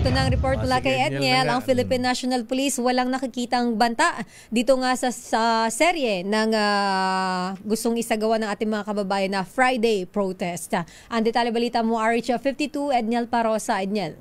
Ito na ang report mula Sige, kay Edniel. Ang Philippine National Police walang nakikitang banta dito nga sa serye ng gustong isagawa ng ating mga kababayan na Friday protest. Ang detalye balita mo, RH52, Edniel Parosa. Edniel.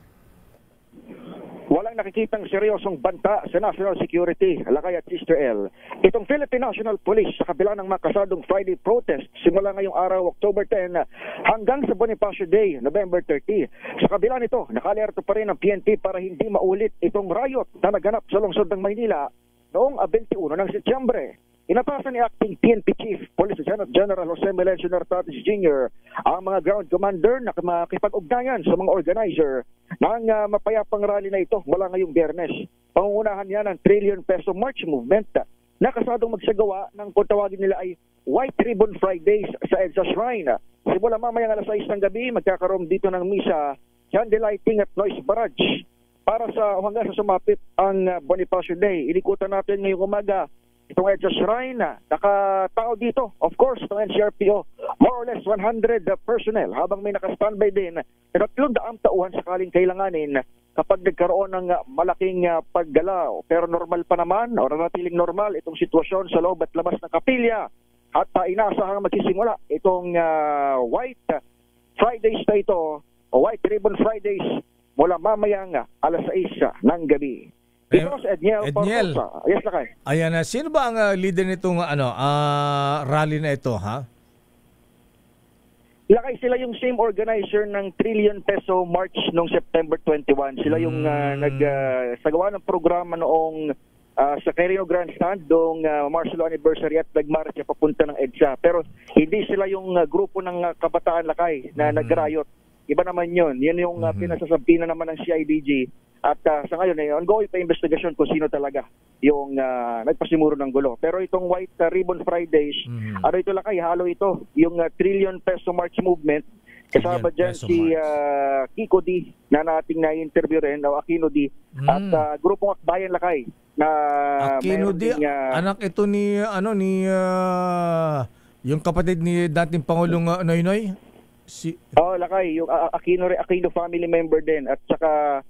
Walang nakikitang seryosong banta sa national security, Lakay at Sister L. Itong Philippine National Police sa kabila ng makasadong Friday protest simula ngayong araw, October 10, hanggang sa Bonifacio Day, November 30. Sa kabila nito, nakalerto pa rin ang PNP para hindi maulit itong riot na naganap sa lungsod ng Maynila noong 21 ng Setyembre. Inatasan ni Acting PNP Chief Police Lieutenant General Jose Melencio Nartates Jr. ang mga ground commander na makipag-ugnayan sa mga organizer ng mapayapang rally na ito mula ngayong Biyernes. Pangungunahan niya ng trillion peso march movement na kasadong magsagawa ng kung tawagin nila ay White Ribbon Fridays sa EDSA Shrine. Simula mamayang alas 6 ng gabi, magkakaroon dito ng misa, candlelighting at noise barrage para sa hanggang sa sumapit ang Bonifacio Day. Inikutan natin ngayong umaga itong EDSA Shrine, nakatao dito, of course, itong NCRPO, more or less 100 personnel, habang may nakastandby din na 300 tauhan sakaling kailanganin kapag nagkaroon ng malaking paggalaw. Pero normal pa naman, o nanatiling normal itong sitwasyon sa loob at labas ng kapilya, at inaasahang magsisimula itong White Fridays na ito, o White Ribbon Fridays, mula mamayang alas 6 ng gabi. Edniel. Yes, Lakay. Ayan, sino ba ang leader nitong rally na ito, ha? Lakay, sila yung same organizer ng trillion peso march noong September 21. Sila yung nagsagawa ng programa noong sa Quirino Grandstand noong Marcelo Anniversary at nagmarcha papunta ng EDSA. Pero hindi sila yung grupo ng kabataan, Lakay, na nag-riot. Iba naman yun. Yan yung pinasasabi na naman ng CIDG. At sa ngayon, ongoing pa investigasyon kung sino talaga yung nagpasimuro ng gulo. Pero itong White Ribbon Fridays, ito Lakay, halo ito, yung trillion peso march movement. Kasama dyan si Kiko D na nating na-interview rin, o Aquino D, at grupong Akbayan, Lakay. Na Aquino D, anak ito ni, yung kapatid ni dating Pangulong Noynoy? Lakay, yung Aquino family member din, at saka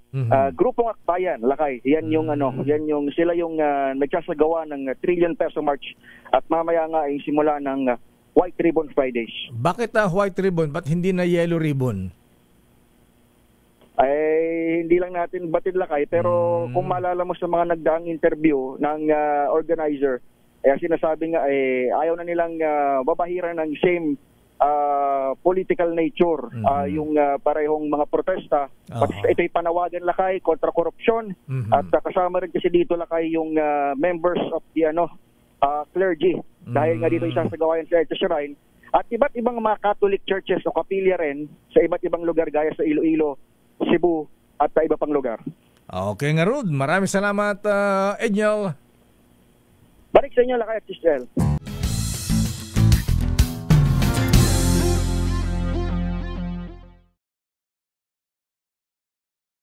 grupong Akbayan, Lakay. Yan yung sila yung nagsasagawa ng trillion peso march, at mamaya nga ay simula ng White Ribbon Fridays. Bakit white ribbon? Ba't hindi na yellow ribbon? Ay hindi lang natin batid, Lakay, pero kung maalala mo sa mga nagdaang interview ng organizer, sinasabi nga ayaw na nilang babahiran ng same political nature yung parehong mga protesta. Ito'y panawagan, Lakay, kontra korupsyon, at kasama rin kasi dito, Lakay, yung members of the clergy, dahil nga dito isasagawa yan sa EDSA Shrine, at iba't ibang mga Catholic churches o kapilya rin sa iba't ibang lugar gaya sa Iloilo, Cebu at iba pang lugar. Okay nga, Rod, maraming salamat, Edniel. Balik sa inyo, Lakay at Sister L.